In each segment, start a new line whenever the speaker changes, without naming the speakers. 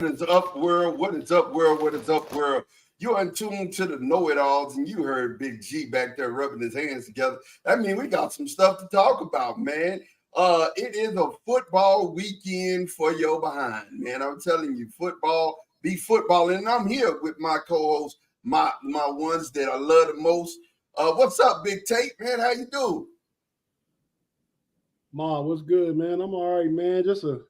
What is up, world? What is up, world? What is up, world? You're in tune to the Know-It-Alls, and you heard Big G back there rubbing his hands together. That means we got some stuff to talk about, man. It is a football weekend for your behind, man. I'm telling you, football be football, and I'm here with my co-hosts, my ones that I love the most. What's up, Big Tate, man? How you doing?
Ma, what's good, man? I'm all right, man. Just a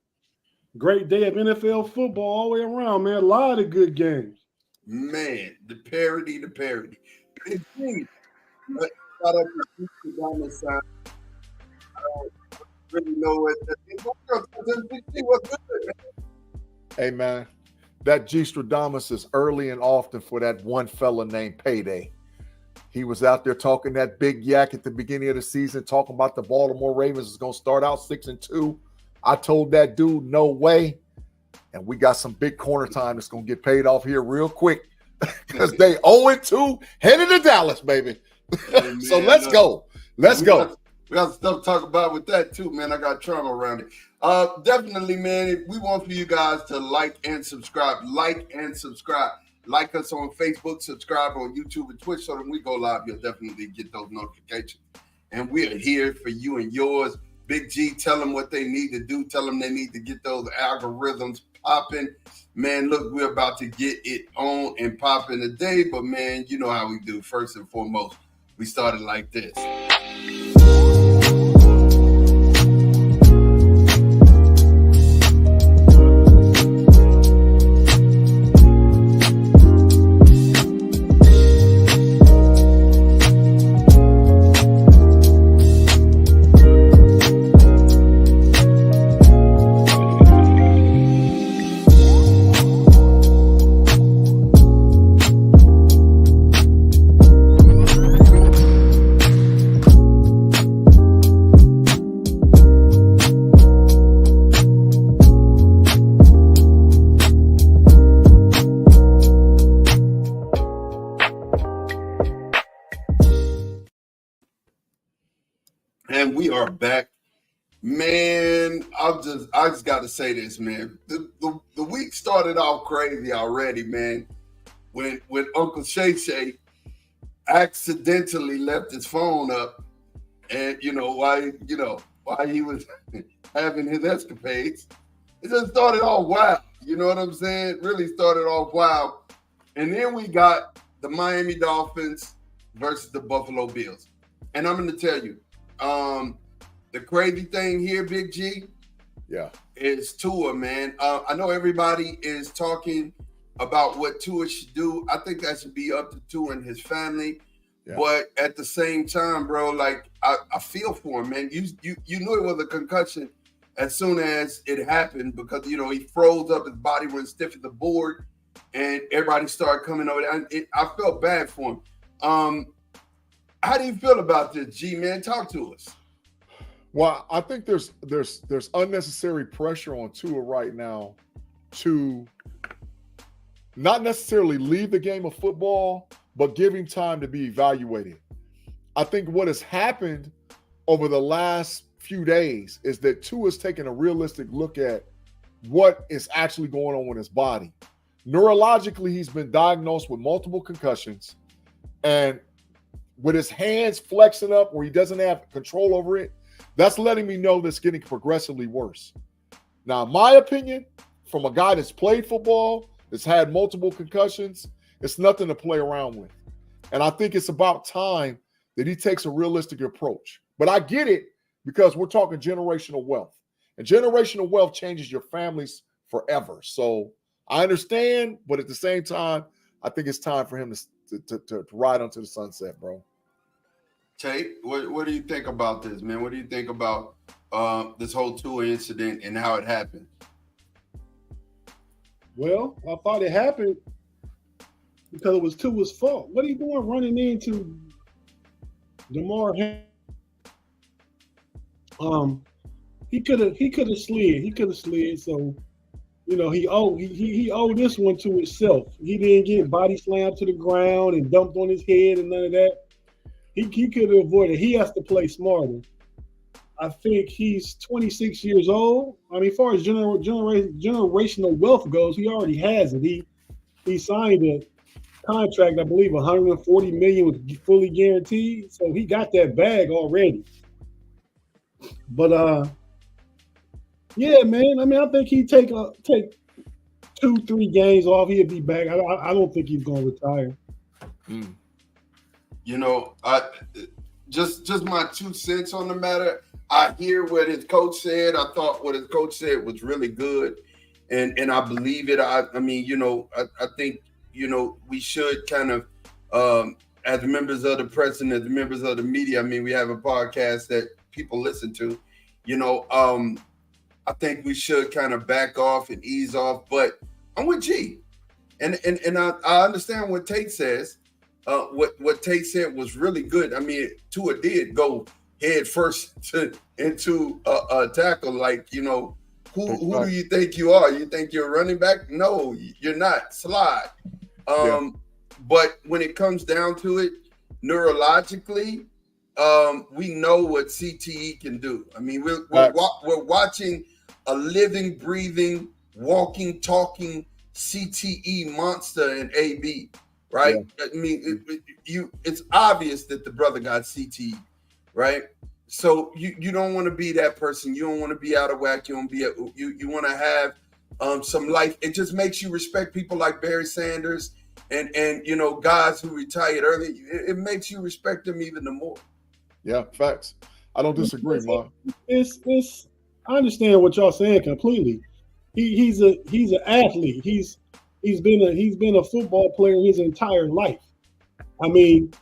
great day of NFL football all the way around, man. A lot of good games.
Man, the parody. Big G, shout out to you down the side. I don't really know what Big G was good, man.
Hey, man, that G Stradamus is early and often for that one fella named Payday. He was out there talking that big yak at the beginning of the season, talking about the Baltimore Ravens is going to start out 6-2. I told that dude, no way. And we got some big corner time that's going to get paid off here real quick because they 0-2 headed to Dallas, baby.
Hey,
So
man,
let's go. Let's go.
We got stuff to talk about with that too, man. I got trauma around it. Definitely, man. We want for you guys to like and subscribe. Like us on Facebook, subscribe on YouTube and Twitch so that when we go live, you'll definitely get those notifications. And we are here for you and yours. Big G, tell them what they need to do. Tell them they need to get those algorithms popping. Man, look, we're about to get it on and popping today. But, man, you know how we do. First and foremost, we started like this. And we are back. Man, I just got to say this, man. The week started off crazy already, man. When Uncle Shay Shay accidentally left his phone up, and why he was having his escapades, it just started off wild. You know what I'm saying? Really started off wild. And then we got the Miami Dolphins versus the Buffalo Bills. And I'm going to tell you, the crazy thing here, Big G, is Tua, man. I know everybody is talking about what Tua should do. I think that should be up to Tua and his family. Yeah. But at the same time, bro, like I feel for him, man. You knew it was a concussion as soon as it happened because he froze up, his body went stiff as the board, and everybody started coming over there. I felt bad for him. How do you feel about this, G, man? Talk to us.
Well, I think there's unnecessary pressure on Tua right now to not necessarily leave the game of football, but give him time to be evaluated. I think what has happened over the last few days is that Tua's taking a realistic look at what is actually going on with his body. Neurologically, he's been diagnosed with multiple concussions, and with his hands flexing up where he doesn't have control over it, that's letting me know that's getting progressively worse. Now, my opinion, from a guy that's played football, that's had multiple concussions, it's nothing to play around with. And I think it's about time that he takes a realistic approach. But I get it because we're talking generational wealth. And generational wealth changes your families forever. So I understand, but at the same time, I think it's time for him to ride onto the sunset, bro.
Tate, what do you think about this, man? What do you think about this whole Tua incident and how it happened?
Well, I thought it happened because it was Tua's fault. What are you doing running into DeMar Hamlin? He could have slid. He could have slid. So, he owed this one to himself. He didn't get body slammed to the ground and dumped on his head and none of that. He could have avoided. He has to play smarter. I think he's 26 years old. I mean, as far as generational wealth goes, he already has it. He signed a contract, I believe, 140 million was fully guaranteed. So he got that bag already. But yeah, man. I mean, I think he take 2-3 games off. He'll be back. I don't think he's gonna retire.
You know, I just my 2 cents on the matter. I hear what his coach said. I thought what his coach said was really good, and I believe it. I mean, you know, I think, you know, we should kind of, as members of the press and as members of the media, I mean, we have a podcast that people listen to, you know, I think we should kind of back off and ease off, but I'm with G. And I understand what Tate says. What Tate said was really good. I mean, Tua did go head first into a tackle. Like, you know, who do you think you are? You think you're a running back? No, you're not. Slide. But when it comes down to it, neurologically, we know what CTE can do. I mean, we're watching a living, breathing, walking, talking CTE monster in AB, right? Yeah. I mean, it's obvious that the brother got CTE, right? So you don't want to be that person. You don't want to be out of whack. You want to have some life. It just makes you respect people like Barry Sanders and you know, guys who retired early. It makes you respect them even the more. Yeah,
facts. I don't disagree, Mark.
It's I understand what y'all saying completely. He's an athlete. He's been a football player his entire life. I mean,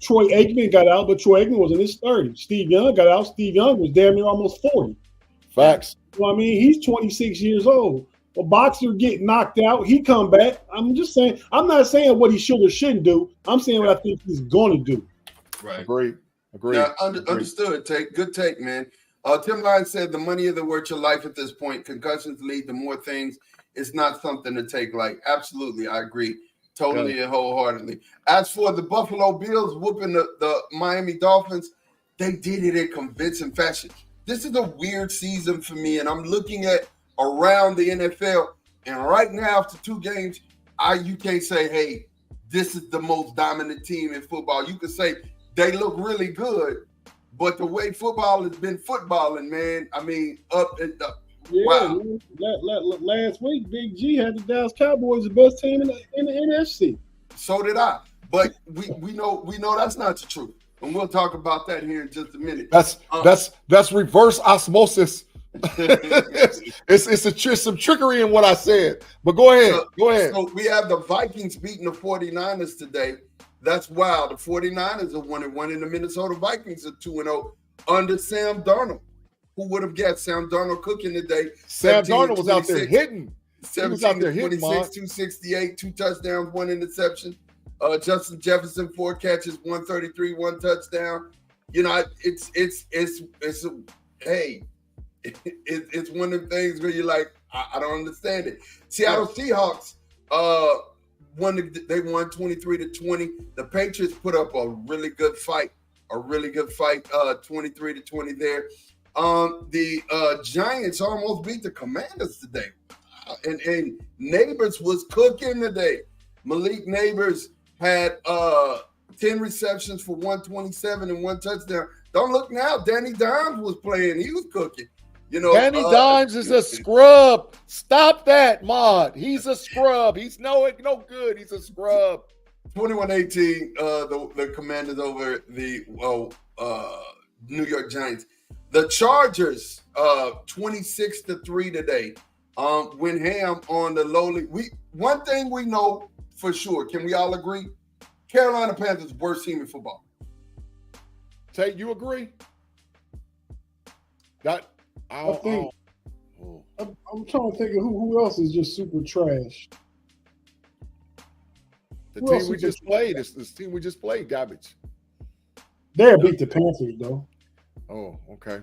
Troy Aikman got out, but Troy Aikman was in his 30s. Steve Young got out. Steve Young was damn near almost 40.
Facts.
Well, I mean, he's 26 years old. A boxer get knocked out, he come back. I'm just saying. I'm not saying what he should or shouldn't do. I'm saying what I think he's going to do.
Right.
Agreed.
Yeah, understood. Good take, man. Tim Lyons said the money is worth your life at this point. Concussions lead to more things. It's not something to take light. Absolutely, I agree. Totally and wholeheartedly. As for the Buffalo Bills whooping the Miami Dolphins, they did it in convincing fashion. This is a weird season for me, and I'm looking at around the NFL, and right now after 2 games, you can't say, hey, this is the most dominant team in football. You could say they look really good, but the way football has been footballing, man, I mean, up and up.
Yeah,
wow.
Last week, Big G had the Dallas Cowboys the best team in the NFC.
So did I. But we know that's not the truth. And we'll talk about that here in just a minute.
That's reverse osmosis. it's some trickery in what I said. But go ahead.
So we have the Vikings beating the 49ers today. That's wild. The 49ers are 1-1, and the Minnesota Vikings are 2-0 under Sam Darnold. Who would have guessed Sam Darnold cooking today?
Sam Darnold was out there hitting.
26, 268, 2 touchdowns, 1 interception. Justin Jefferson, 4 catches, 133, 1 touchdown. You know, it's one of the things where you're like, I don't understand it. Seattle Seahawks, they won 23-20. The Patriots put up a really good fight, 23-20 there. The Giants almost beat the Commanders today. And Neighbors was cooking today. Malik Neighbors had 10 receptions for 127 and 1 touchdown. Don't look now. Danny Dimes was playing. He was cooking. You know,
Danny Dimes is a scrub. Stop that, Mod. He's a scrub. He's no good. He's a scrub.
21-18, the Commanders over the New York Giants. The Chargers, 26-3 today. Went ham on the lowly. One thing we know for sure, can we all agree? Carolina Panthers worst team in football.
Tate, you agree?
I'm trying to think of who else is just super trash.
The team we just played. This team we just played, garbage.
They beat the Panthers though.
Oh, okay.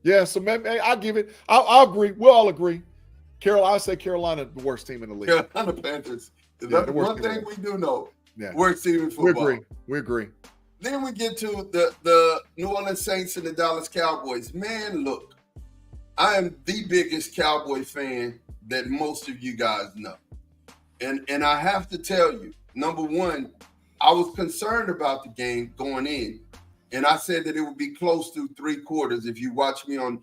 Yeah, so maybe I'll give it. I'll agree. We'll all agree. I'll say Carolina the worst team in the league.
Carolina Panthers. That's one thing we do know.
Yeah.
Worst team in football.
We agree.
Then we get to the New Orleans Saints and the Dallas Cowboys. Man, look, I am the biggest Cowboy fan that most of you guys know. And I have to tell you, number one, I was concerned about the game going in. And I said that it would be close to 3 quarters. If you watch me on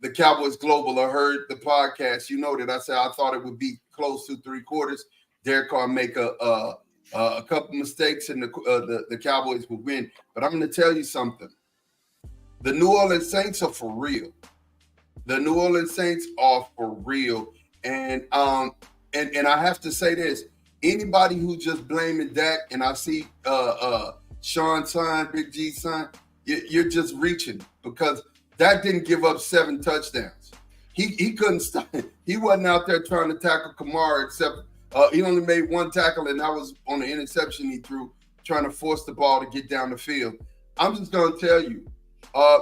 the Cowboys Global or heard the podcast, you know that I said I thought it would be close to 3 quarters. Derek Carr make a couple mistakes and the Cowboys will win. But I'm going to tell you something. The New Orleans Saints are for real. The New Orleans Saints are for real. And I have to say this. Anybody who just blaming Dak, and I see Sean's son, Big G's son, you're just reaching, because Dak didn't give up 7 touchdowns. He couldn't stop. He wasn't out there trying to tackle Kamara, except he only made 1 tackle, and that was on the interception he threw, trying to force the ball to get down the field. I'm just going to tell you,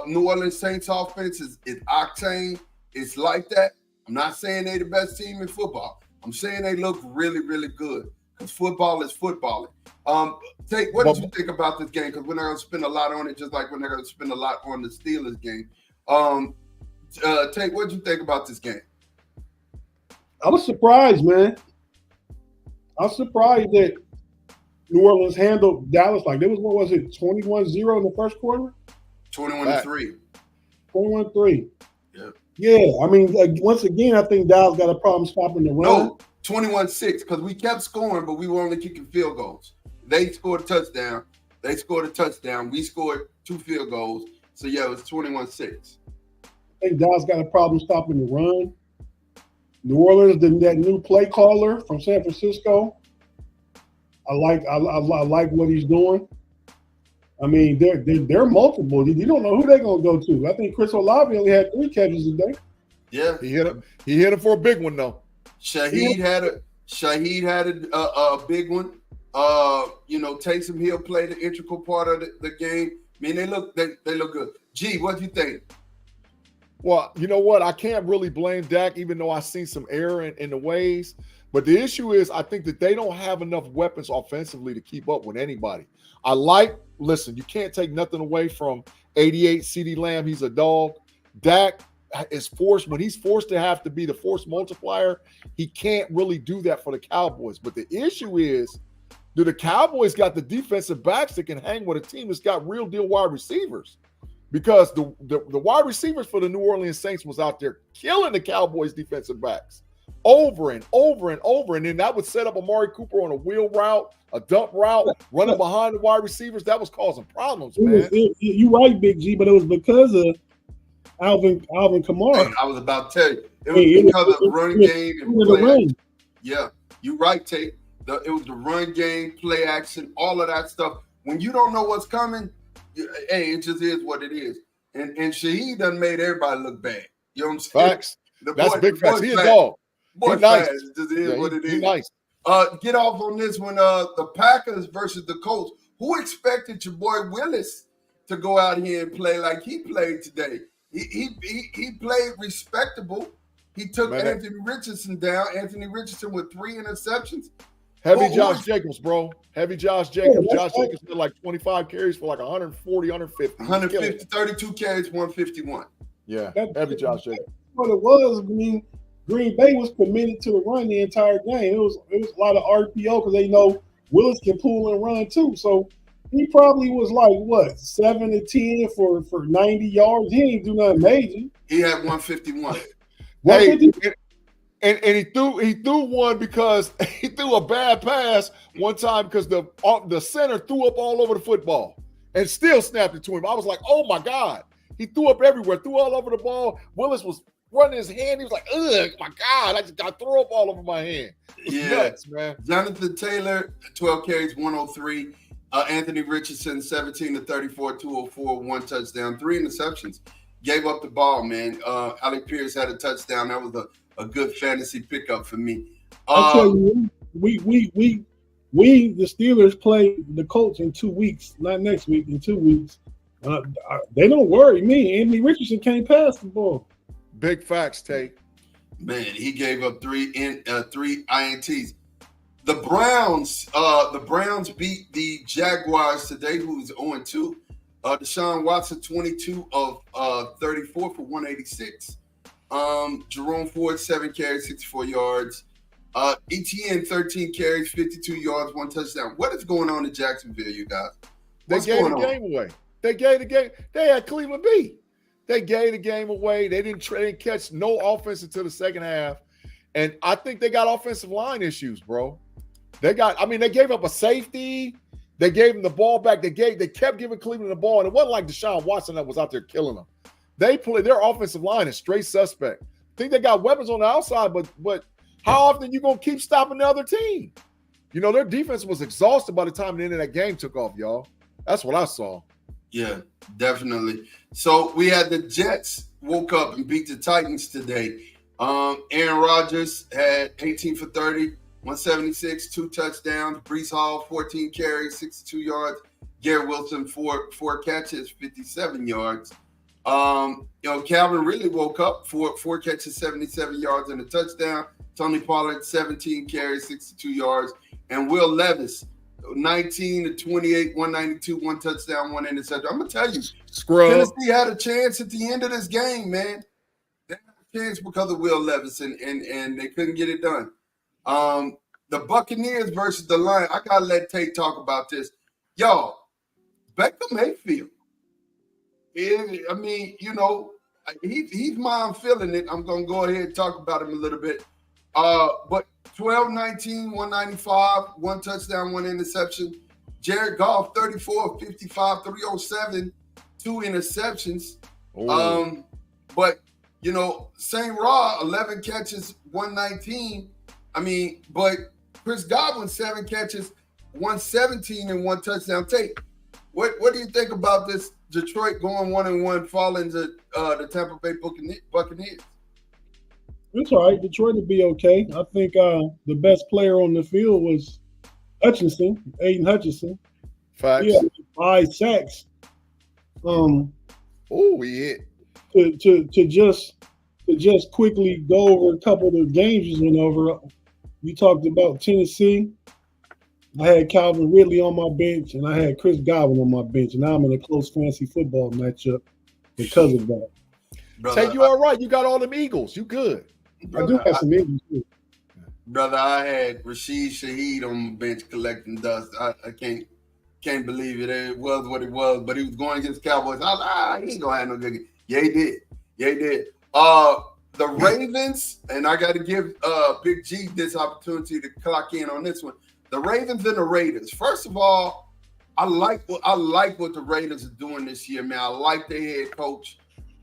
New Orleans Saints offense is octane. It's like that. I'm not saying they're the best team in football. I'm saying they look really, really good, because football is footballing. Tate, what did you think about this game? Because we're not going to spend a lot on it, just like we're not going to spend a lot on the Steelers game. Tate, what did you think about this game?
I was surprised, man. I was surprised that New Orleans handled Dallas like there was, what was it, 21-0 in the first quarter?
21-3.
21-3.
Yeah.
Yeah, I mean, once again, I think Dallas got a problem stopping the run.
No, 21-6, because we kept scoring, but we were only kicking field goals. They scored a touchdown. We scored 2 field goals. So, yeah, it was 21-6.
I think Dallas got a problem stopping the run. New Orleans, that new play caller from San Francisco, I like what he's doing. I mean, they're multiple. You don't know who they're gonna go to. I think Chris Olave only had 3 catches today.
Yeah,
he hit him for a big one though.
Shahid had a big one. Taysom Hill played an integral part of the game. I mean, they look good. G, what do you think?
Well, you know what? I can't really blame Dak, even though I've seen some error in the ways. But the issue is, I think that they don't have enough weapons offensively to keep up with anybody. Listen, you can't take nothing away from 88 CeeDee Lamb. He's a dog. Dak is forced, when he's forced to have to be the force multiplier, he can't really do that for the Cowboys. But the issue is, do the Cowboys got the defensive backs that can hang with a team that's got real deal wide receivers? Because the wide receivers for the New Orleans Saints was out there killing the Cowboys defensive backs over and over and over. And then that would set up Amari Cooper on a wheel route, a dump route, running behind the wide receivers. That was causing problems, man.
You're right, Big G, but it was because of Alvin Kamara.
I was about to tell you. It was because of the run game and play action. Yeah, you're right, Tate. It was the run game, play action, all of that stuff. When you don't know what's coming, hey, it just is what it is. And Shahid done made everybody look bad. You know what I'm saying?
Facts. That's big facts. He's a dog.
Boy,
nice.
It just is what it is.
Nice.
Get off on this one. The Packers versus the Colts. Who expected your boy Willis to go out here and play like he played today? He played respectable. He took Anthony Richardson down. Anthony Richardson with 3 interceptions.
Heavy Josh Jacobs, bro. Heavy Josh Jacobs. Josh Jacobs did like 25 carries for like 140, 150.
150, 32 carries, 151.
Yeah, heavy Josh Jacobs.
What it was, I mean, Green Bay was committed to the run the entire game. It was a lot of RPO because they know Willis can pull and run too. So he probably was like, 7 to 10 for 90 yards. He didn't do nothing major.
He had 151.
Hey, and he threw one because he threw a bad pass one time because the center threw up all over the football and still snapped it to him. I was like, oh my God. He threw up everywhere, threw all over the ball. Willis was running his hand. He was like, ugh, my God, I just got throw up all over my hand. Nuts, man.
Jonathan Taylor, 12 carries, 103. Anthony Richardson, 17 to 34, 204, 1 touchdown, 3 interceptions. Gave up the ball, man. Alec Pierce had a touchdown. That was a good fantasy pickup for me.
I tell you, we the Steelers play the Colts in 2 weeks, not next week, in 2 weeks. They don't worry me. Anthony Richardson can't pass the ball.
Big facts, Tate.
Man, he gave up 3 INTs. The Browns beat the Jaguars today, who's 0-2. Deshaun Watson, 22 of 34 for 186. Jerome Ford, 7 carries, 64 yards. ETN, 13 carries, 52 yards, 1 touchdown. What is going on in Jacksonville, you guys?
They gave the game away. They gave the game. They had Cleveland beat. They gave the game away. They didn't catch no offense until the second half. And I think they got offensive line issues, bro. They gave up a safety. They gave them the ball back. They kept giving Cleveland the ball. And it wasn't like Deshaun Watson that was out there killing them. Their offensive line is straight suspect. I think they got weapons on the outside, but how often you gonna keep stopping the other team? You know, their defense was exhausted by the time the end of that game took off, y'all. That's what I saw.
Yeah, definitely. So we had the Jets woke up and beat the Titans today. Aaron Rodgers had 18 for 30, 176, 2 touchdowns. Breece Hall, 14 carries, 62 yards. Garrett Wilson, four catches, 57 yards. Calvin really woke up, four catches, 77 yards and a touchdown. Tony Pollard, 17 carries, 62 yards. And Will Levis, 19 to 28, 192, 1 touchdown, 1 interception. I'm going to tell you, Tennessee had a chance at the end of this game, man. They had a chance because of Will Levis, and they couldn't get it done. The Buccaneers versus the Lions. I got to let Tate talk about this. Y'all, Baker Mayfield. I mean, you know, he's mine feeling it. I'm going to go ahead and talk about him a little bit. But 12-19, 195, 1 touchdown, 1 interception. Jared Goff, 34 of 55, 307, 2 interceptions.
Ooh.
But, you know, St. Raw, 11 catches, 119. I mean, but Chris Godwin, 7 catches, 117 and 1 touchdown. Tate, what do you think about this Detroit going 1-1, falling to the Tampa Bay Buccaneers?
It's all right. Detroit will be okay. I think the best player on the field was Aiden Hutchinson.
Facts.
Yeah, 5 sacks.
He hit.
To just quickly go over a couple of the games you went over. We talked about Tennessee. I had Calvin Ridley on my bench, and I had Chris Godwin on my bench. And now I'm in a close fantasy football matchup because of that.
Brother, Take you all right. You got all them Eagles. You good.
Brother, I do have some Eagles too.
Brother, I had Rashid Shaheed on my bench collecting dust. I can't believe it. It was what it was, but he was going against Cowboys. I was he ain't gonna have no good game. Yeah, he did. The Ravens, and I got to give Big G this opportunity to clock in on this one. The Ravens and the Raiders. First of all, I like what the Raiders are doing this year, man. I like their head coach.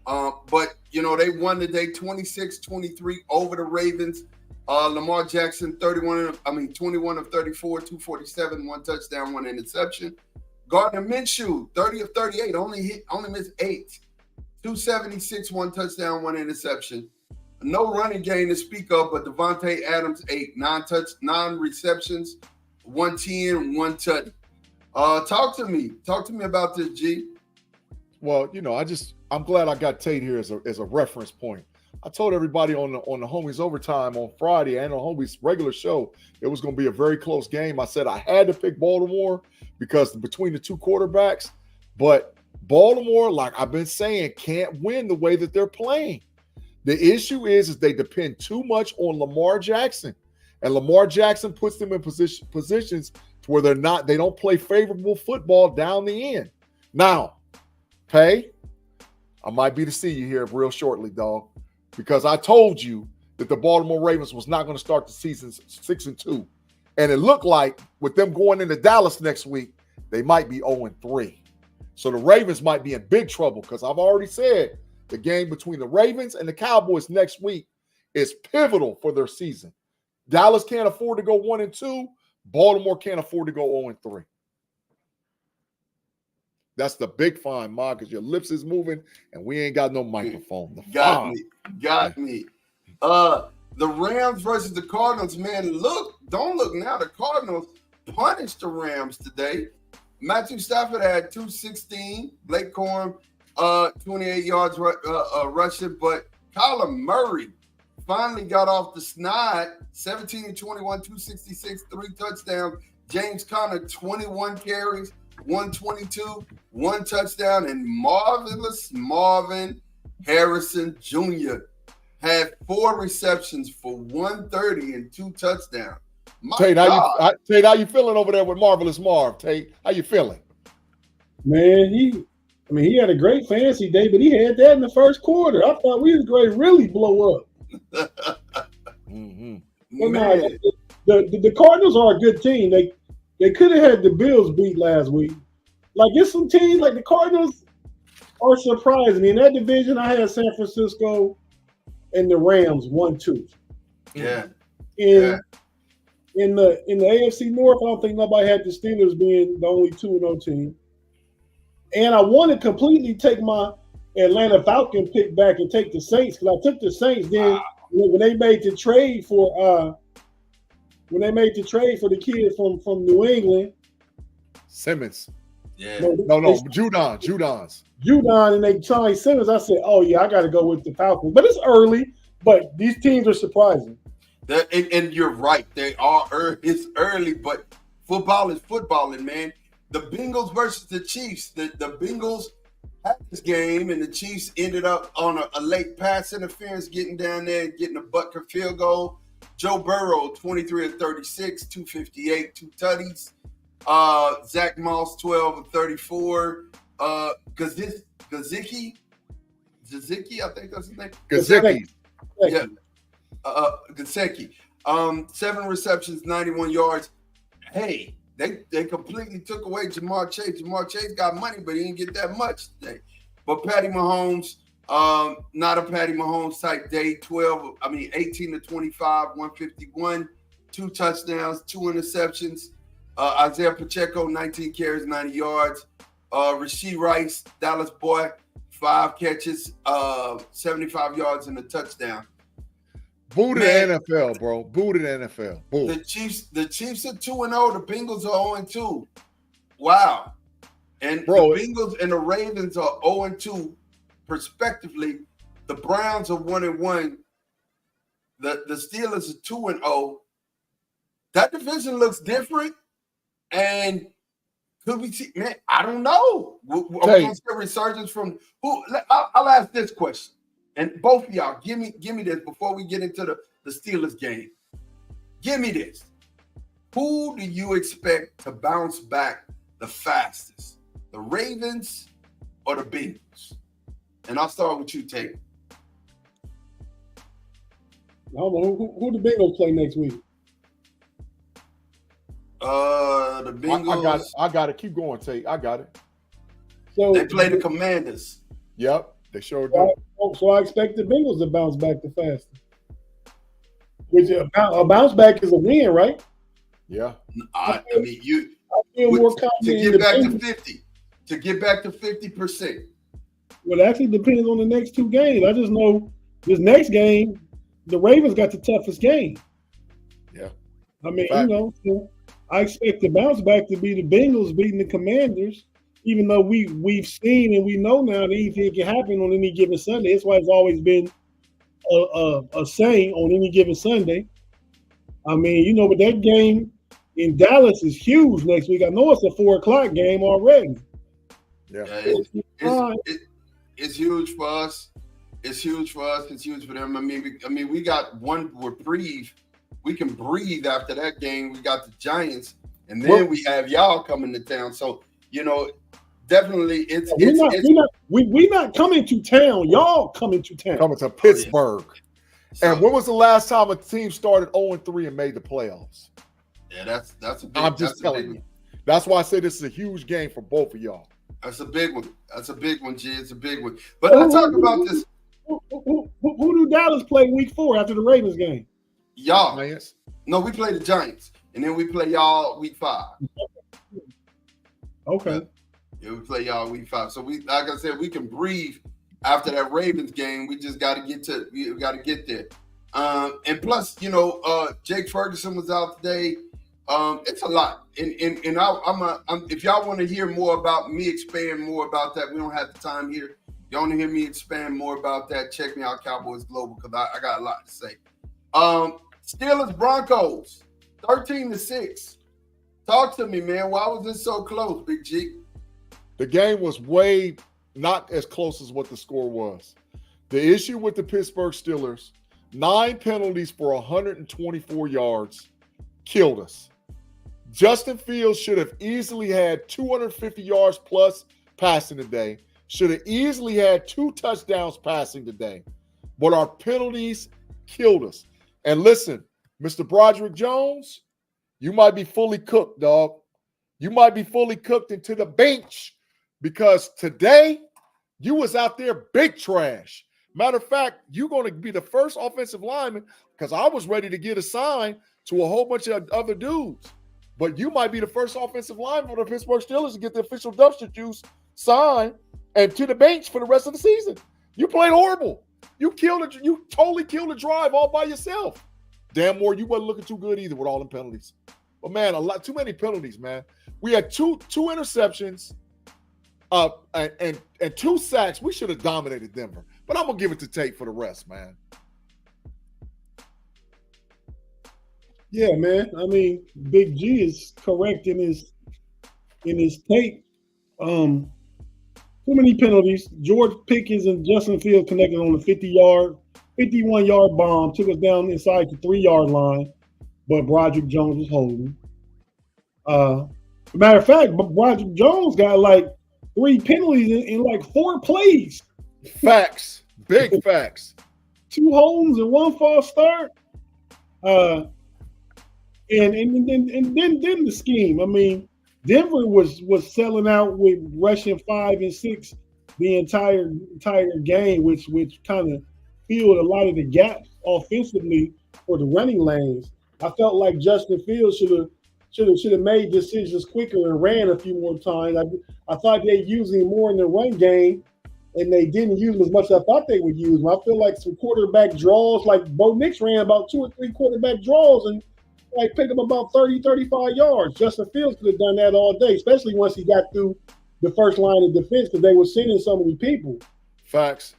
But, you know, they won today 26-23 over the Ravens. Lamar Jackson, 21 of 34, 247, 1 touchdown, 1 interception. Gardner Minshew, 30 of 38, only missed 8. 276, 1 touchdown, 1 interception. No running game to speak of, but Devontae Adams, 8, 9 receptions, 110, 1 touch. Talk to me about this, G.
Well, you know, I'm glad I got Tate here as a reference point. I told everybody on the Homies Overtime on Friday and on Homies regular show it was going to be a very close game. I said I had to pick Baltimore because between the two quarterbacks, but Baltimore, like I've been saying, can't win the way that they're playing. The issue is they depend too much on Lamar Jackson, and Lamar Jackson puts them in positions to where they don't play favorable football down the end. Now, Pay, I might be to see you here real shortly, dog, because I told you that the Baltimore Ravens was not going to start the season 6-2, and it looked like with them going into Dallas next week, they might be 0-3. So the Ravens might be in big trouble because I've already said the game between the Ravens and the Cowboys next week is pivotal for their season. Dallas can't afford to go 1-2. Baltimore can't afford to go 0-3. That's the big fine, Ma, because your lips is moving and we ain't got no microphone.
Got me. The Rams versus the Cardinals, man. Don't look now. The Cardinals punished the Rams today. Matthew Stafford had 216. Blake Corum, 28 yards rushing. But Kyler Murray, finally got off the snide. 17-21, 266, 3 touchdowns. James Conner, 21 carries, 122, 1 touchdown, and marvelous Marvin Harrison Jr. had 4 receptions for 130 and 2 touchdowns.
Tate, how you feeling over there with Marvelous Marv? Tate, how you feeling?
Man, he had a great fantasy day, but he had that in the first quarter. I thought we was going to really blow up.
Mm-hmm.
Man. The Cardinals are a good team. They could have had the Bills beat last week. Like, it's some teams like the Cardinals are surprising me. In that division, I had San Francisco and the Rams 1-2.
Yeah.
In the AFC North, I don't think nobody had the Steelers being the only 2-0 team. And I want to completely take my Atlanta Falcon pick back and take the Saints, because I took the Saints. Then when they made the trade for the kid from New England,
Simmons.
Yeah.
No, Judon's.
Judon, and they signed Simmons. I said, oh yeah, I got to go with the Falcons. But it's early. But these teams are surprising.
And you're right. They are early. It's early, but football is footballing, man. The Bengals versus the Chiefs. The Bengals had this game, and the Chiefs ended up on a late pass interference, getting down there and getting a Butker field goal. Joe Burrow, 23 of 36, 258, 2 tutties. Zach Moss, 12 of 34. Gazicki, I think that's his name.
Gazicki.
Yeah. Gasecki. 7 receptions, 91 yards. Hey, they completely took away Jamar Chase. Jamar Chase got money, but he didn't get that much today. But Patty Mahomes, not a Patty Mahomes type day. 18 to 25, 151, 2 touchdowns, 2 interceptions. Isaiah Pacheco, 19 carries, 90 yards. Rashee Rice, Dallas boy, 5 catches, 75 yards and a touchdown.
Boo to the NFL, bro. Boo to the NFL. Boo.
The Chiefs are 2-0. The Bengals are 0-2. Wow. And the Bengals and the Ravens are 0-2. Prospectively, the Browns are 1-1. The Steelers are 2-0. That division looks different. And could we see, man? I don't know. Are we going to see a resurgence from who? I'll ask this question. And both of y'all, give me this before we get into the Steelers game. Give me this. Who do you expect to bounce back the fastest? The Ravens or the Bengals? And I'll start with you, Tate.
I don't know who the Bengals play next week.
The Bengals.
I got it. Keep going, Tate. I got it.
So
they play the Commanders.
Yep. They sure do.
So I expect the Bengals to bounce back the fastest. Which a bounce back is a win, right?
Yeah.
I
feel more confident
to get back to 50. To get back to 50%.
Well, it actually depends on the next 2 games. I just know this next game, the Ravens got the toughest game.
Yeah.
I mean, so I expect the bounce back to be the Bengals beating the Commanders. Even though we've seen and we know now that anything can happen on any given Sunday. That's why it's always been a saying on any given Sunday. I mean, but that game in Dallas is huge next week. I know it's a 4:00 game already.
Yeah.
It's huge for us. It's huge for us. It's huge for them. I mean, we got one reprieve. We can breathe after that game. We got the Giants, and then we have y'all coming to town. So, definitely, we're not coming to town. Y'all coming to town.
Coming to Pittsburgh.
So,
and when was the last time a team started 0-3 and made the playoffs?
Yeah, that's a big.
I'm just telling you. That's why I say this is a huge game for both of y'all.
That's a big one. That's a big one, G. It's a big one. But let's talk about this.
Who do Dallas play week 4 after the Ravens game?
Y'all.
Giants.
No, we play the Giants, and then we play y'all week 5.
Okay.
Yeah, we play y'all week 5. So we, like I said, we can breathe after that Ravens game. We just got to get there. And plus, Jake Ferguson was out today. It's a lot. And if y'all want to hear more about me, expand more about that, we don't have the time here. You want to hear me expand more about that? Check me out, Cowboys Global, because I got a lot to say. Steelers Broncos, 13-6. Talk to me, man. Why was this so close, Big G?
The game was way not as close as what the score was. The issue with the Pittsburgh Steelers, 9 penalties for 124 yards, killed us. Justin Fields should have easily had 250 yards plus passing today. Should have easily had 2 touchdowns passing today. But our penalties killed us. And listen, Mr. Broderick Jones, you might be fully cooked, dog. You might be fully cooked into the bench because today you was out there big trash. Matter of fact, you're going to be the first offensive lineman because I was ready to get assigned to a whole bunch of other dudes. But you might be the first offensive lineman for the Pittsburgh Steelers to get the official dumpster juice signed and to the bench for the rest of the season. You played horrible. You totally killed the drive all by yourself. Damn, Moore, you wasn't looking too good either with all them penalties. But man, too many penalties, man. We had two interceptions, and 2 sacks. We should have dominated Denver. But I'm gonna give it to Tate for the rest, man.
Yeah, man. I mean, Big G is correct in his take. Too many penalties. George Pickens and Justin Fields connected on the 51-yard bomb, took us down inside the 3-yard line, but Broderick Jones was holding. Matter of fact, Broderick Jones got like 3 penalties in like 4 plays.
Facts. Big facts.
2 holdings and 1 false start. And then the scheme. I mean, Denver was selling out with rushing 5 and 6 the entire game, which kind of filled a lot of the gaps offensively for the running lanes. I felt like Justin Fields should have made decisions quicker and ran a few more times. I thought they used him more in the run game, and they didn't use him as much as I thought they would use him. I feel like some quarterback draws, like Bo Nix ran about 2 or 3 quarterback draws and like picked up about 30, 35 yards. Justin Fields could have done that all day, especially once he got through the first line of defense because they were sending so many people.
Facts.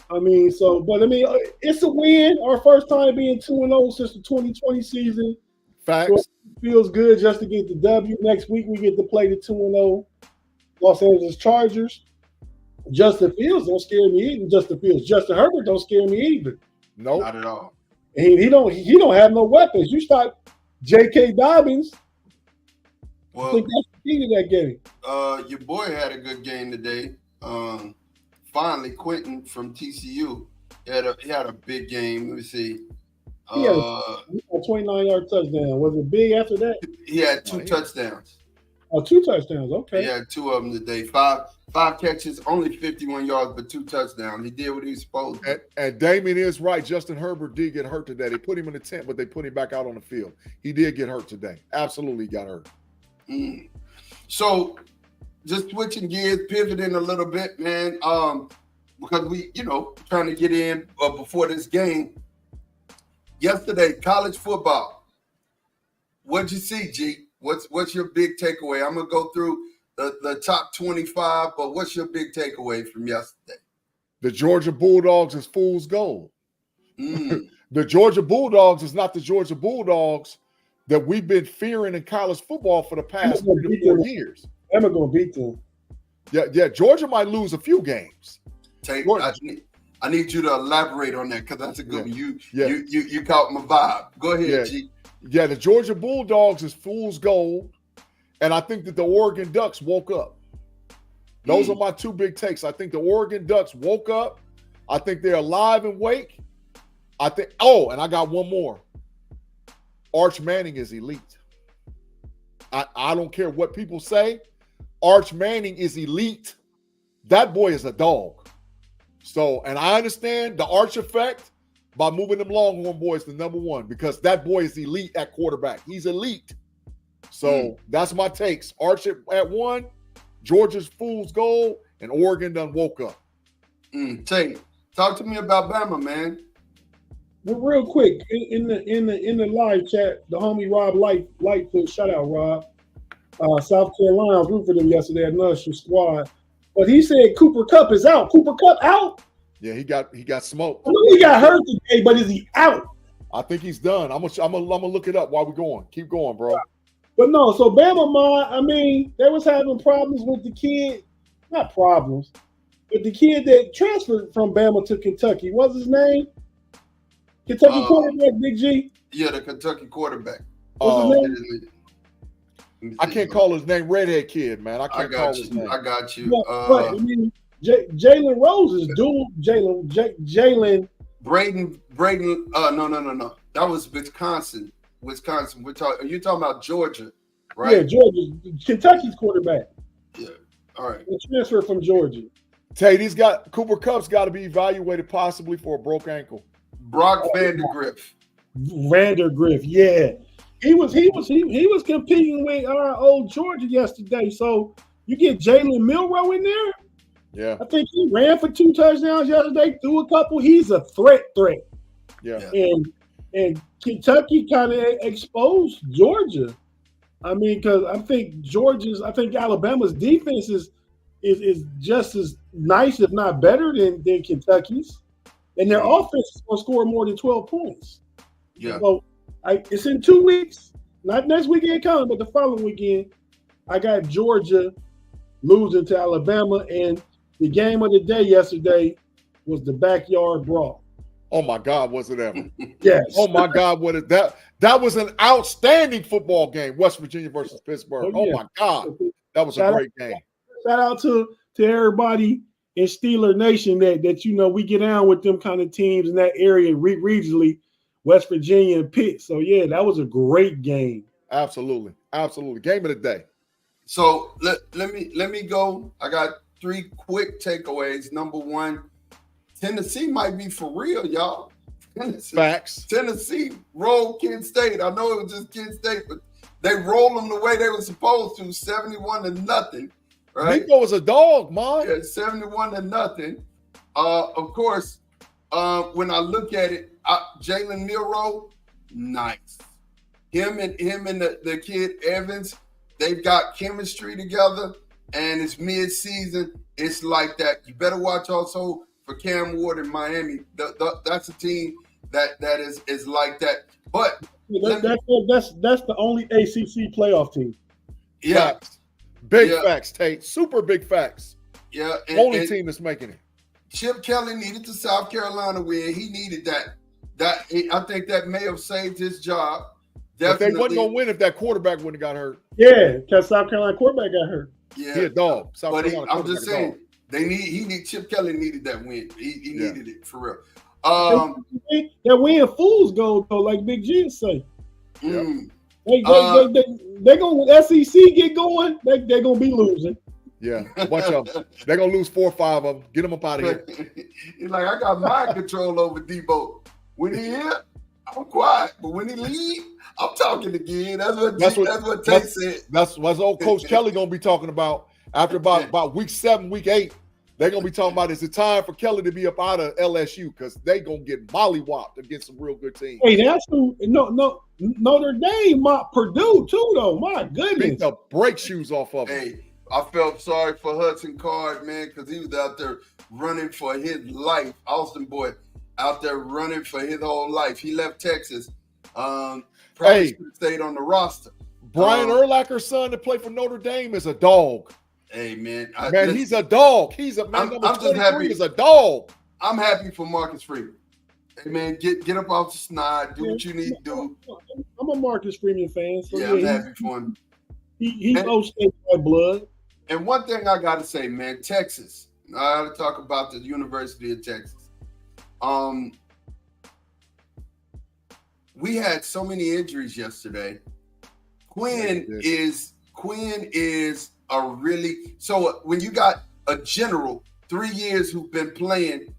I mean, it's a win. Our first time being 2-0 since the 2020 season.
Facts.
So it feels good just to get the W. Next week we get to play the 2-0 Los Angeles Chargers. Justin Fields don't scare me either. Justin Herbert don't scare me either.
Nope.
Not at all.
And he don't have no weapons. You start J.K. Dobbins.
Well,
I think that's the key to that game.
Your boy had a good game today. Finally, Quentin from TCU he had a big game. Let me see.
He had a 29-yard touchdown. Was it big after that?
He had 2 touchdowns.
Oh, 2 touchdowns. Okay.
He had 2 of them today. Five catches, only 51 yards, but 2 touchdowns. He did what he was supposed to.
And Damien is right. Justin Herbert did get hurt today. They put him in the tent, but they put him back out on the field. He did get hurt today. Absolutely got hurt.
So just switching gears, pivoting a little bit, man, because we, trying to get in before this game. Yesterday, college football. What'd you see, G? What's your big takeaway? I'm going to go through the top 25, but what's your big takeaway from yesterday?
The Georgia Bulldogs is fool's gold. The Georgia Bulldogs is not the Georgia Bulldogs that we've been fearing in college football for the past 3 to 4 years.
I'm going to beat them.
Yeah, Georgia might lose a few games.
I need you to elaborate on that because that's a good one. You caught my vibe. Go ahead, G.
Yeah, the Georgia Bulldogs is fool's gold, and I think that the Oregon Ducks woke up. Those are my 2 big takes. I think the Oregon Ducks woke up. I think they're alive and wake. And I got one more. Arch Manning is elite. I don't care what people say. Arch Manning is elite. That boy is a dog. So, and I understand the Arch effect by moving them Longhorn boys to number 1 because that boy is elite at quarterback. He's elite. So that's my takes. Arch at 1, Georgia's fool's gold, and Oregon done woke up.
Tate,
talk to me about Bama, man.
Well, real quick, in the live chat, the homie Rob Lightfoot, shout out Rob. South Carolina, I was rooting for them yesterday at Nush squad. But he said Cooper Kupp is out. Cooper Kupp out?
Yeah, he got smoked.
I know he got hurt today, but is he out?
I think he's done. I'm gonna look it up while we're going. Keep going, bro.
But no, so Bama, I mean, they was having problems with the kid. Not problems, but the kid that transferred from Bama to Kentucky. What's his name? Kentucky quarterback, Big G.
Yeah, the Kentucky quarterback.
What's his name?
I can't call his name. Redhead kid, man. I can't call his name.
I got you.
But I mean, Jalen Rose is dual. Jalen.
Braden. No. That was Wisconsin. We're talking. You're talking about Georgia, right?
Yeah, Georgia. Kentucky's quarterback.
Yeah. All right.
The transfer from Georgia.
Tate, Cooper Kupp's got to be evaluated possibly for a broke ankle.
Brock Vandergriff.
Yeah. He was competing with our old Georgia yesterday. So you get Jalen Milroe in there.
Yeah.
I think he ran for 2 touchdowns yesterday, threw a couple. He's a threat.
Yeah.
And Kentucky kind of exposed Georgia. I mean, because I think Alabama's defense is just as nice, if not better, than Kentucky's. And their offense is going to score more than 12 points.
Yeah.
So it's in 2 weeks. Not next weekend coming, but the following weekend. I got Georgia losing to Alabama. And the game of the day yesterday was the backyard brawl.
Oh my God, was it ever?
Yes.
Oh my God, what is that? That was an outstanding football game, West Virginia versus Pittsburgh. Oh my God, that was a great game.
Shout out to everybody in Steeler Nation that we get down with them kind of teams in that area regionally, West Virginia and Pitt. So yeah, that was a great game.
Absolutely. Game of the day.
So let me go. I got 3 quick takeaways. Number 1, Tennessee might be for real, y'all.
Facts.
Tennessee rolled Kent State. I know it was just Kent State, but they rolled them the way they were supposed to, 71-0. Right?
Nico was a dog, man.
Yeah, 71-0. Of course, when I look at it, Jalen Milroe, nice. Him and the kid Evans, they've got chemistry together, and it's mid-season. It's like that. You better watch also for Cam Ward in Miami. That's a team that is like that. But
that's the only ACC playoff team.
Yeah.
Facts. Big facts, Tate. Super big facts.
Yeah.
Only team that's making it.
Chip Kelly needed the South Carolina win. He needed that. I think that may have saved his job. Definitely.
But they wasn't going to win if that quarterback wouldn't have got hurt.
Yeah, because South Carolina quarterback got hurt.
Yeah.
He a dog.
I'm just saying, Chip Kelly needed that win. He needed it for real.
That win fool's gold, though, like Big G say.
Mm.
They gonna SEC get going. They're gonna be losing.
Yeah, a bunch of them. They're gonna lose 4 or 5 of them. Get them up out of here.
He's like, I got mind control over Debo. When he here, I'm quiet, but when he leave, I'm talking again. That's what Tate said.
That's what old Coach Kelly gonna be talking about after about week 7, week 8. They're gonna be talking about, is it time for Kelly to be up out of LSU, because they gonna get mollywopped against some real good teams.
Hey, that's Notre Dame, Purdue too, though. My goodness,
beat the brake shoes off of him.
Hey, I felt sorry for Hudson Card, man, because he was out there running for his life. Austin boy out there running for his whole life. He left Texas. Probably should have stayed on the roster.
Brian Urlacher's son that played for Notre Dame is a dog.
Hey, man.
He's a dog. He's a man.
I'm just happy.
He's a dog.
I'm happy for Marcus Freeman. Hey, man, get up off the snide. Do what you need to do.
I'm a Marcus Freeman fan. So
I'm happy for him.
He's state by blood.
And one thing I got to say, man, Texas. I got to talk about the University of Texas. We had so many injuries yesterday. Quinn is a really, so when you got a general 3 years who've been playing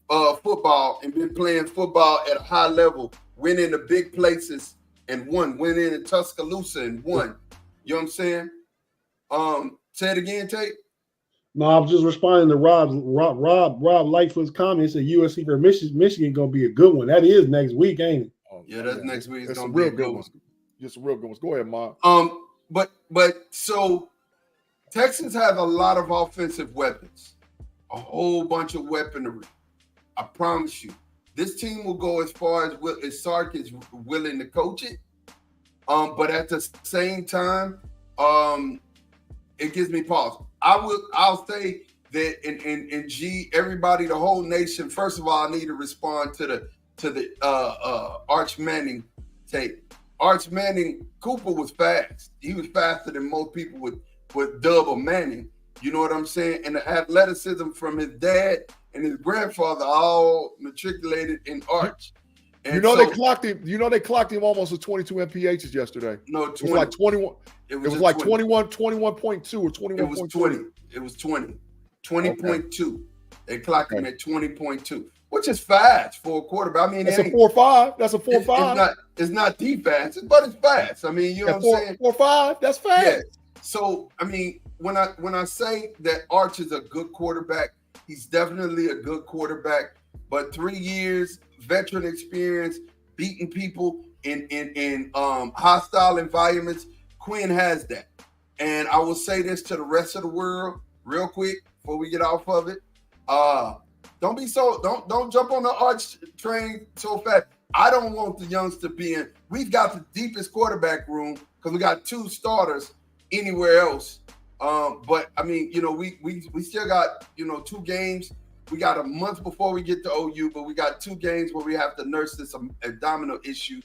football and been playing football at a high level, winning the big places and won, winning in Tuscaloosa and won. You know what I'm saying? Say it again, Tate.
No, I was just responding to Rob Lightfoot's comment. He said USC for Michigan gonna be a good one. That is next week, ain't it?
Yeah, that's next week.
It's gonna be a good one. Just some real good ones. Go ahead, Mark.
But so Texas has a lot of offensive weapons, a whole bunch of weaponry. I promise you, this team will go as far as Sark is willing to coach it. But at the same time, it gives me pause. I'll say that in G, everybody, the whole nation. First of all, I need to respond to the Arch Manning tape. Arch Manning, Cooper was fast. He was faster than most people with Dub or Manning. You know what I'm saying? And the athleticism from his dad and his grandfather all matriculated in Arch. And
they clocked him. They clocked him almost with 22 MPHs yesterday.
No, 20.
It was like 21. It was like 21.2 or 21.2.
It was 20. It was 20. 20.2. Okay. They clocked him at 20.2, which is fast for a quarterback. I mean,
it's a 4.5. That's a 4.5.
It's not the fast, but it's fast. I mean, you know what I'm saying?
4.5. That's fast.
Yeah. So, I mean, when I say that Arch is a good quarterback, he's definitely a good quarterback. But 3 years, veteran experience, beating people in hostile environments, Quinn has that. And I will say this to the rest of the world real quick before we get off of it. Don't jump on the Arch train so fast. I don't want the youngsters to be in. We've got the deepest quarterback room because we got 2 starters anywhere else. But I mean, we still got 2 games. We got a month before we get to OU, but we got 2 games where we have to nurse this abdominal issue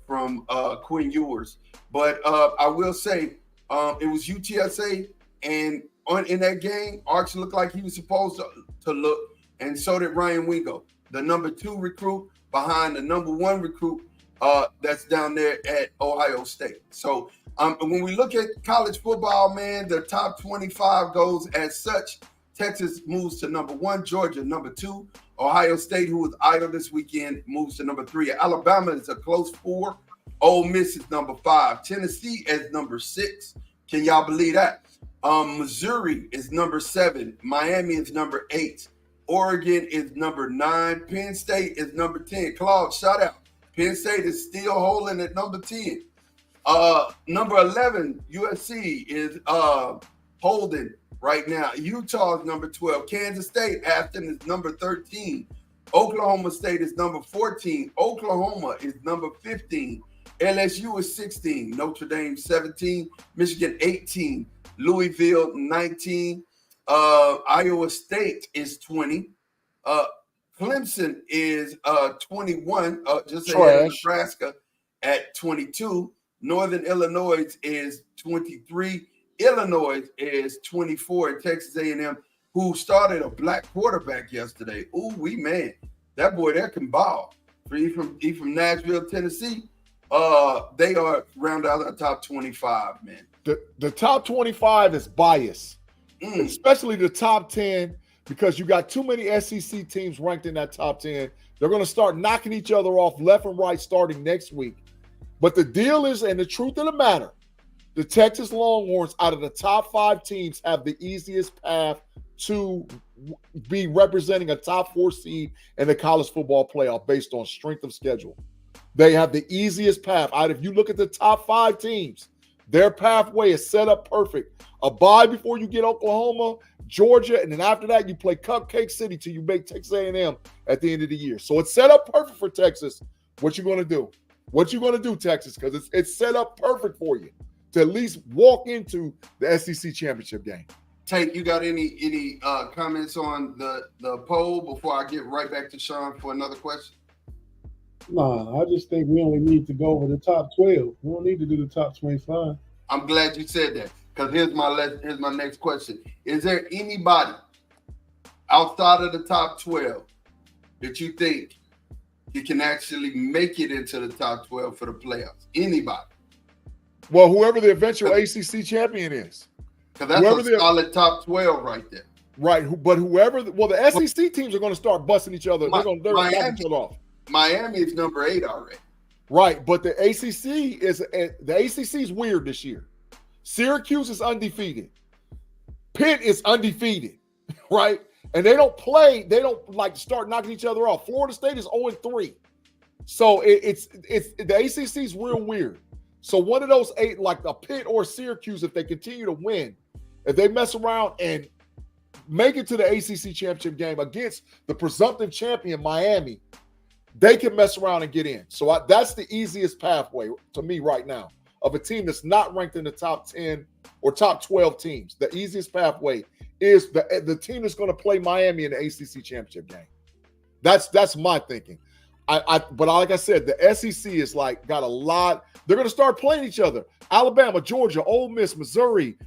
from Quinn Ewers. But I will say it was UTSA, and in that game, Arch looked like he was supposed to look, and so did Ryan Wingo, the number 2 recruit behind the number 1 recruit that's down there at Ohio State. So when we look at college football, man, the top 25 goes as such. Texas moves to number 1, Georgia number 2, Ohio State, who was idle this weekend, moves to number 3. Alabama is a close 4. Ole Miss is number 5. Tennessee is number 6. Can y'all believe that? Missouri is number 7. Miami is number 8. Oregon is number 9. Penn State is number 10. Claude, shout out. Penn State is still holding at number 10. Number 11, USC is holding right now. Utah is number 12. Kansas State, Afton is number 13. Oklahoma State is number 14. Oklahoma is number 15. LSU is 16. Notre Dame 17. Michigan 18. Louisville 19. Iowa State is 20. Clemson is 21. Just ahead of Nebraska at 22. Northern Illinois is 23. Illinois is 24, and Texas A&M, who started a black quarterback yesterday. Ooh, man, that boy there can ball. He from Nashville, Tennessee. They are round out the top 25, man.
The top 25 is biased, especially the top 10, because you got too many SEC teams ranked in that top 10. They're going to start knocking each other off left and right starting next week. But the deal is, and the truth of the matter, the Texas Longhorns, out of the top 5 teams, have the easiest path to be representing a top 4 seed in the college football playoff based on strength of schedule. They have the easiest path. If you look at the top 5 teams, their pathway is set up perfect. A bye before you get Oklahoma, Georgia, and then after that, you play Cupcake City till you make Texas A&M at the end of the year. So it's set up perfect for Texas. What you going to do? What you going to do, Texas? Because it's set up perfect for you to at least walk into the SEC championship game.
Tate, you got any comments on the poll before I get right back to Sean for another question?
Nah, I just think we only need to go over the top 12. We don't need to do the top 25.
I'm glad you said that, because here's my next question. Is there anybody outside of the top 12 that you think you can actually make it into the top 12 for the playoffs? Anybody?
Well, whoever the eventual ACC champion is.
Because that's a solid top 12 right there.
Right, but the SEC teams are going to start busting each other. They're going to knock each other off.
Miami is number 8 already.
Right, but the ACC is weird this year. Syracuse is undefeated. Pitt is undefeated, right? And they don't start knocking each other off. Florida State is 0-3. So it's the ACC is real weird. So one of those 8, like a Pitt or Syracuse, if they continue to win, if they mess around and make it to the ACC championship game against the presumptive champion Miami, they can mess around and get in. So that's the easiest pathway to me right now of a team that's not ranked in the top 10 or top 12 teams. The easiest pathway is the team that's going to play Miami in the ACC championship game. That's my thinking. But like I said, the SEC is like got a lot. They're going to start playing each other. Alabama, Georgia, Ole Miss, Missouri,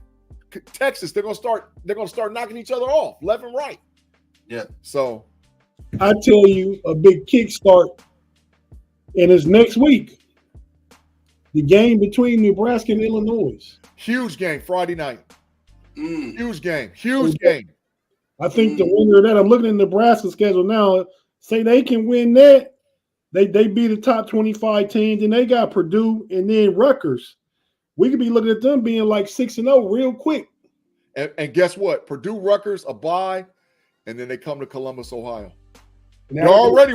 Texas. They're going to start knocking each other off left and right.
Yeah.
So
I tell you, a big kickstart, and it's next week. The game between Nebraska and Illinois.
Huge game Friday night. Huge game.
I think the winner of that. I'm looking at Nebraska's schedule now. Say they can win that. They be the top 25 teams, and they got Purdue and then Rutgers. We could be looking at them being like 6-0 real quick.
And guess what? Purdue, Rutgers, a bye, and then they come to Columbus, Ohio. They're already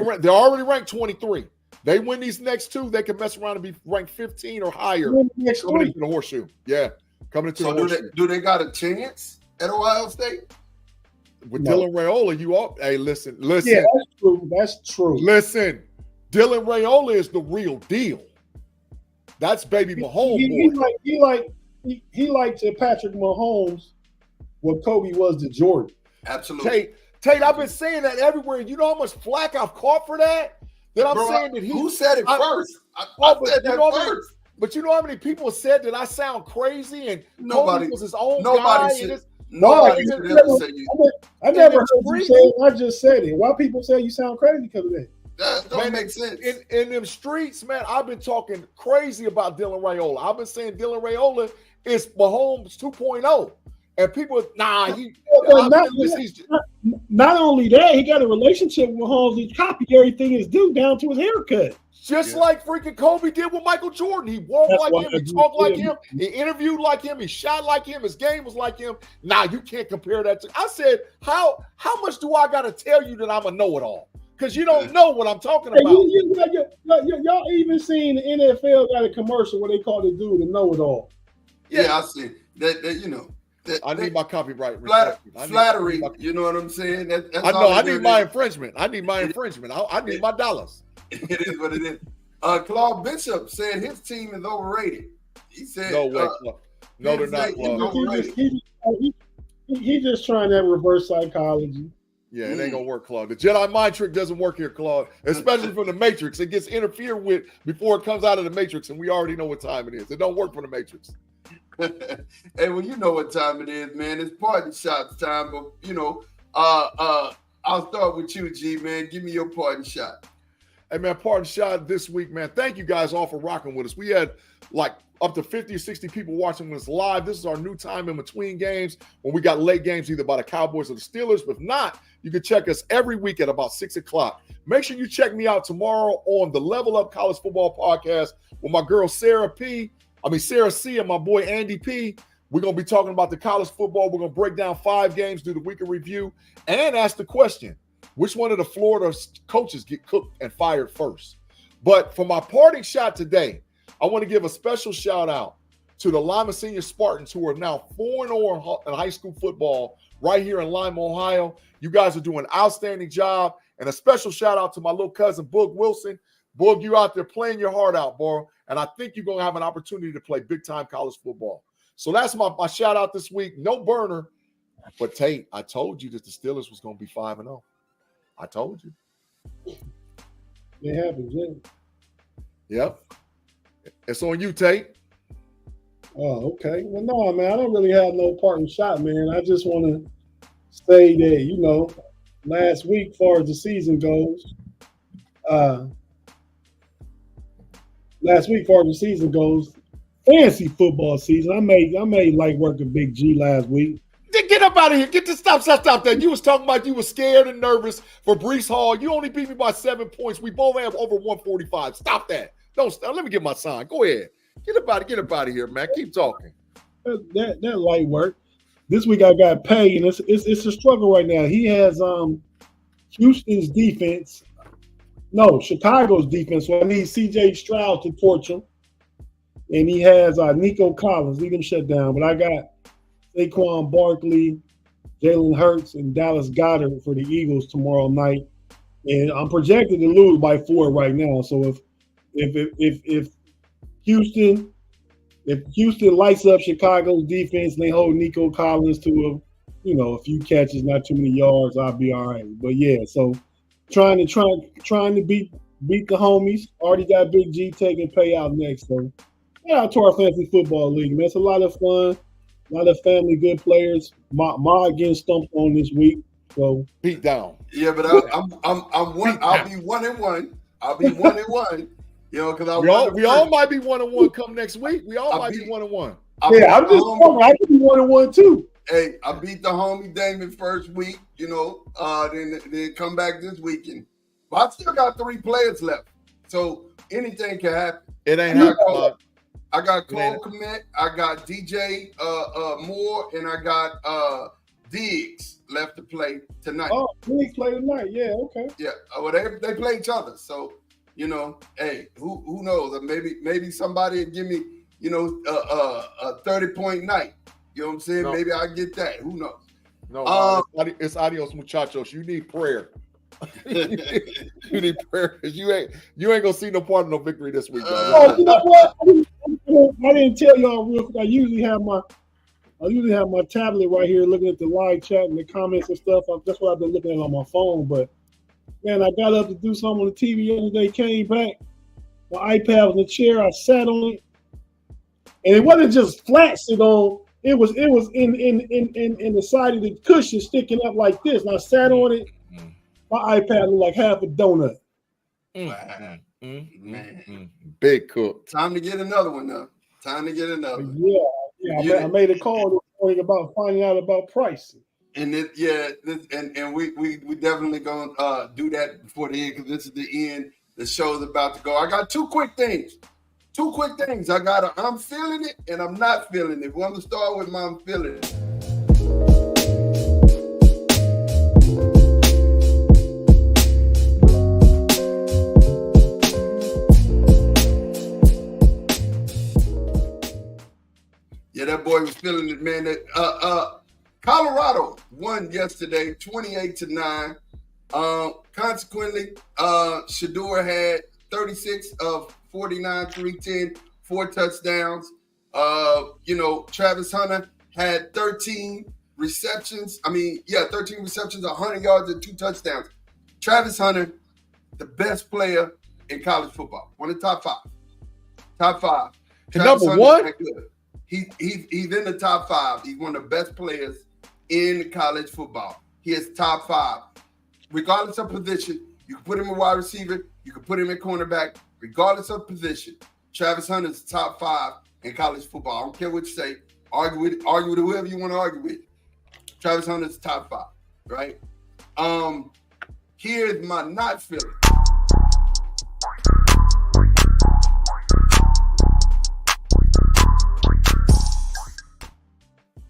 ranked 23. They win these next two, they can mess around and be ranked 15 or higher coming into the horseshoe. Yeah, coming into the horseshoe.
Do they got a chance at Ohio State?
With Dylan Raiola, you all. Hey, listen.
Yeah, that's true.
Listen, Dylan Raiola is the real deal. That's baby Mahomes.
He like to Patrick Mahomes what Kobe was to Jordan.
Absolutely.
Tate, I've been saying that everywhere. You know how much flack I've caught for that? Saying that
who said it first? I said that first.
But you know how many people said that I sound crazy and
nobody
Kobe was his own
nobody
guy?
Said, nobody should ever say you.
I never heard you say it. I just said it. Why people say you sound crazy because of that?
That don't make sense.
In them streets, man, I've been talking crazy about Dylan Raiola. I've been saying Dylan Raiola is Mahomes 2.0. And people, not
only that, he got a relationship with Mahomes. He copied everything is due down to his haircut.
Just like freaking Kobe did with Michael Jordan. He walked like him, he talked like him, he interviewed like him, he shot like him, his game was like him. Nah, you can't compare that to. I said, how much do I got to tell you that I'm a know-it-all? Because you don't know what I'm talking about.
Y'all even seen the NFL got a commercial where they call the dude a know-it-all.
Yeah, I see that. You know.
I need my copyright.
Flattery, you know what I'm saying?
I know. I need my infringement. I need my infringement. I need my dollars.
It is what it is. Claude Bishop said his team is overrated. He said,
"No way, no, they're not."
He's just trying that reverse psychology.
Yeah, it ain't gonna work, Claude. The Jedi mind trick doesn't work here, Claude. Especially from the Matrix, it gets interfered with before it comes out of the Matrix, and we already know what time it is. It don't work for the Matrix.
Hey, well, you know what time it is, man. It's parting shots time, but you know, I'll start with you, G, man. Give me your parting shot.
Hey, man, parting shot this week, man. Thank you guys all for rocking with us. We had like up to 50 or 60 people watching us live. This is our new time in between games when we got late games either by the Cowboys or the Steelers. But if not, you can check us every week at about 6 o'clock. Make sure you check me out tomorrow on the Level Up College Football Podcast with my girl Sarah C and my boy Andy P. We're going to be talking about the college football. We're going to break down 5 games, do the week of review, and ask the question, which one of the Florida coaches get cooked and fired first? But for my parting shot today, I want to give a special shout out to the Lima Senior Spartans who are now 4-0 in high school football right here in Lima, Ohio. You guys are doing an outstanding job. And a special shout out to my little cousin, Boog Wilson. Boog, you out there playing your heart out, bro. And I think you're going to have an opportunity to play big-time college football. So that's my shout-out this week. No burner. But, Tate, I told you that the Steelers was going to be 5-0. I told you.
It happens, yeah.
Yep. It's on you, Tate.
Oh, okay. Well, no, man, I don't really have no parting shot, man. I just want to say that, you know, last week, as far as the season goes, fantasy football season. I made like working Big G last week.
Get up out of here. Get to stop that. You was talking about you were scared and nervous for Breece Hall. You only beat me by 7 points. We both have over 145. Stop that. Don't stop. Let me get my sign. Go ahead. Get up out of here, man. Keep talking.
That light work. This week I got paid, and it's a struggle right now. He has Houston's defense. No, Chicago's defense. So I need C.J. Stroud to torch him. And he has Nico Collins. Need him shut down. But I got Saquon Barkley, Jalen Hurts, and Dallas Goedert for the Eagles tomorrow night. And I'm projected to lose by 4 right now. So if Houston lights up Chicago's defense and they hold Nico Collins to a few catches, not too many yards, I'll be all right. But yeah, so trying to beat the homies. Already got Big G taking payout next. So shout out to our fantasy football league, man. It's a lot of fun, a lot of family, good players. Ma getting stumped on this week. So
beat down.
Yeah, but I'll be 1-1. I'll be 1-1. Because
we all might be 1-1 come next week. We all might be 1-1.
Yeah, I'm just saying, I could be 1-1 too.
Hey, I beat the homie Damon first week, then come back this weekend. But I still got 3 players left. So anything can happen.
It ain't happening.
I got Cole Kmet, I got DJ Moore, and I got Diggs left to play tonight.
Oh, Diggs play tonight. Yeah, okay.
Yeah. Well, they play each other. So, hey, who knows? Maybe somebody will give me, a 30-point night. You know what I'm saying?
No.
Maybe I get that. Who knows?
No, it's adios, muchachos. You need prayer. You need prayer because you ain't gonna see no part of no victory this week.
Oh, you know what? I didn't tell y'all real quick. I usually have my tablet right here, looking at the live chat and the comments and stuff. That's what I've been looking at on my phone. But man, I got up to do something on the TV the other day. Came back, my iPad was in the chair. I sat on it, and it wasn't just flat sit on. It was in the side of the cushion sticking up like this. And I sat on it. My iPad looked like half a donut.
Big cook.
Time to get another one now.
Yeah. I made a call this morning about finding out about pricing.
And we definitely gonna do that before the end because this is the end. The show's about to go. I got 2 quick things. I got I'm feeling it and I'm not feeling it. We're gonna start with my I'm feeling it. Yeah, that boy was feeling it, man. Colorado won yesterday, 28-9. Consequently, Shador had 36 of 49, 310, 4 touchdowns. Travis Hunter had 13 receptions. 13 receptions, 100 yards, and 2 touchdowns. Travis Hunter, the best player in college football. One of the top 5. Top 5.
Travis number 1?
He's in the top 5. He's one of the best players in college football. He is top 5. Regardless of position, you can put him in wide receiver, you can put him in cornerback, regardless of position. Travis Hunter is top 5 in college football. I don't care what you say. Argue with whoever you want to argue with. Travis Hunter is top 5, right? Here's my not feeling.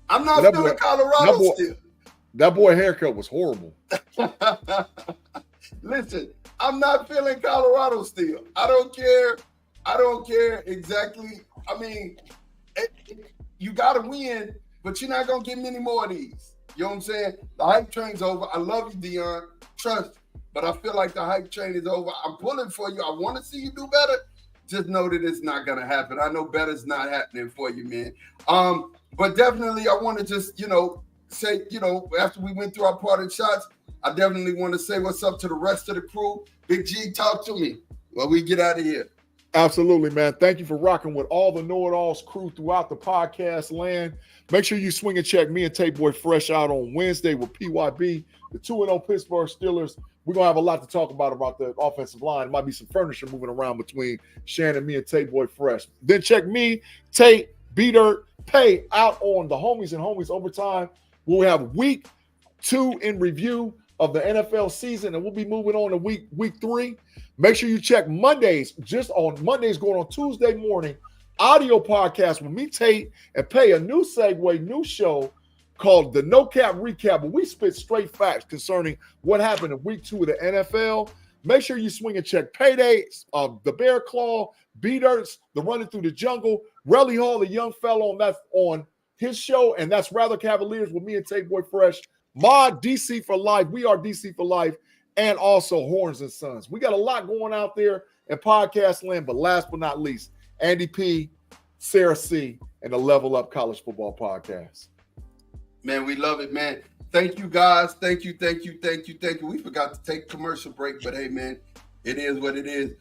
I'm not feeling Colorado still.
That boy haircut was horrible.
Listen, I'm not feeling Colorado still. I don't care exactly. You got to win, but you're not going to get many more of these. You know what I'm saying? The hype train's over. I love you, Deion. Trust. But I feel like the hype train is over. I'm pulling for you. I want to see you do better. Just know that it's not going to happen. I know better's not happening for you, man. But definitely I want to just, say, after we went through our parting shots, I definitely want to say what's up to the rest of the crew. Big G, talk to me while we get out of here.
Absolutely, man. Thank you for rocking with all the KnoitAllZ crew throughout the podcast land. Make sure you swing and check me and Tate Boy Fresh out on Wednesday with PYB, the 2-0 Pittsburgh Steelers. We're going to have a lot to talk about the offensive line. There might be some furniture moving around between Shannon, me, and Tate Boy Fresh. Then check me, Tate, B-Dirt, Pay out on the Homies and Homies Overtime. We'll have week 2 in review of the NFL season, and we'll be moving on to week 3. Make sure you check Mondays, going on Tuesday morning, audio podcast with me, Tate, and Pay, a new new show called the No Cap Recap, where we spit straight facts concerning what happened in week 2 of the NFL. Make sure you swing and check Payday, the Bear Claw, B-Dirts, the Running Through the Jungle, Relly Hall, the young fellow, and that's on his show, and that's Rather Cavaliers with me and Tate Boy Fresh. Mod DC for life. We are DC for life, and also Horns and Sons. We got a lot going out there in podcast land, but last but not least, Andy P, Sarah C, and the Level Up College Football Podcast.
Man, we love it, man. Thank you, guys. Thank you. We forgot to take a commercial break, but hey, man, it is what it is.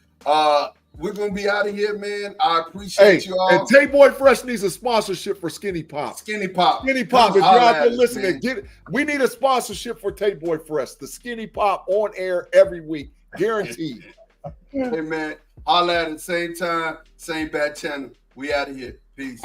We're going to be out of here, man. I appreciate you all.
And Tate Boy Fresh needs a sponsorship for Skinny Pop.
Skinny Pop.
If you're out there listening, we need a sponsorship for Tate Boy Fresh. The Skinny Pop on air every week. Guaranteed.
Hey, man. Holla at the same time, same bad channel. We out of here. Peace.